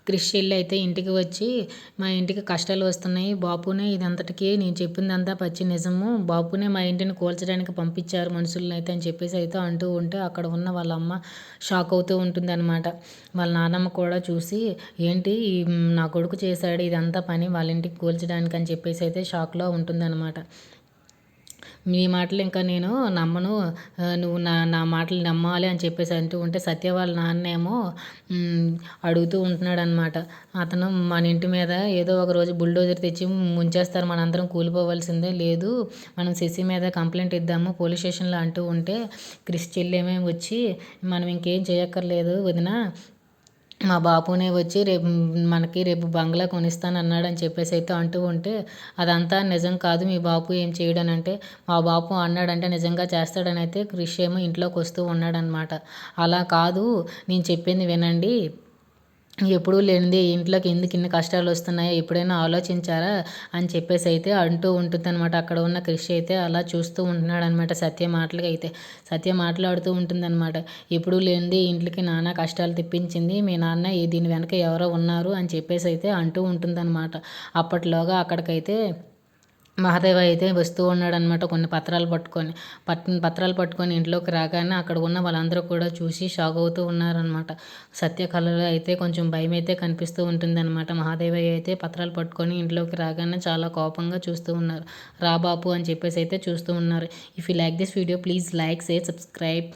క్రిష్ చెల్లి అయితే ఇంటికి వచ్చి మా ఇంటికి కష్టాలు వస్తున్నాయి బాపునే ఇదంతటికి నేను చెప్పిందంతా పచ్చి నిజము బాపునే మా ఇంటిని కూల్చడానికి పంపించారు మనుషులను అయితే అని చెప్పేసి అయితే అంటూ ఉంటే అక్కడ ఉన్న వాళ్ళ అమ్మ షాక్ అవుతూ ఉంటుందన్నమాట. వాళ్ళ నాన్నమ్మ కూడా చూసి ఏంటి నా కొడుకు చేశాడు ఇదంతా పని వాళ్ళ ఇంటికి కూల్చడానికి అని చెప్పేసి అయితే షాక్లో ఉంటుందన్నమాట. మీ మాటలు ఇంకా నేను నమ్మను నువ్వు నా మాటలు నమ్మాలి అని చెప్పేసి అంటూ ఉంటే సత్య వాళ్ళ నాన్నేమో అడుగుతూ ఉంటున్నాడనమాట. అతను మన ఇంటి మీద ఏదో ఒక రోజు బుల్డోజర్ తెచ్చి ముంచేస్తారు మనందరం కూలిపోవాల్సిందే లేదు మనం శశి మీద కంప్లైంట్ ఇద్దాము పోలీస్ స్టేషన్లో అంటూ ఉంటే క్రిష్ చెల్లేమే వచ్చి మనం ఇంకేం చేయక్కర్లేదు వదిన మా బాపునే వచ్చి రేపు బంగ్లా కొనిస్తానన్నాడని చెప్పేసి అయితే అంటూ ఉంటే అదంతా నిజం కాదు మీ బాపు ఏం చేయడనంటే మా బాపు అన్నాడంటే నిజంగా చేస్తాడని అయితే క్రిష్ ఏమో ఇంట్లోకి వస్తూ ఉన్నాడనమాట. అలా కాదు నేను చెప్పింది వినండి ఎప్పుడూ లేనిదే ఇంట్లోకి ఎందుకు ఇన్ని కష్టాలు వస్తున్నాయో ఎప్పుడైనా ఆలోచించారా అని చెప్పేసి అయితే అంటూ ఉంటుందన్నమాట. అక్కడ ఉన్న క్రిష్ అయితే అలా చూస్తూ ఉంటున్నాడనమాట సత్య మాటలకి అయితే. సత్య మాట్లాడుతూ ఉంటుందన్నమాట. ఎప్పుడూ లేనిదే ఇంట్లోకి నానా కష్టాలు తెప్పించింది మీ నాన్న దీని వెనక ఎవరో ఉన్నారు అని చెప్పేసి అయితే అంటూ ఉంటుందన్నమాట. అప్పట్లోగా అక్కడికైతే మహాదేవ అయితే వస్తూ ఉన్నాడనమాట కొన్ని పత్రాలు పట్టుకొని ఇంట్లోకి రాగానే అక్కడ ఉన్న వాళ్ళందరూ కూడా చూసి షాక్ అవుతూ ఉన్నారనమాట. సత్య కళలో అయితే కొంచెం భయం అయితే కనిపిస్తూ ఉంటుందన్నమాట. మహాదేవయ్య అయితే పత్రాలు పట్టుకొని ఇంట్లోకి రాగానే చాలా కోపంగా చూస్తూ ఉన్నారు. రా బాపు అని చెప్పేసి అయితే చూస్తూ ఉన్నారు. If you like this video please like share subscribe.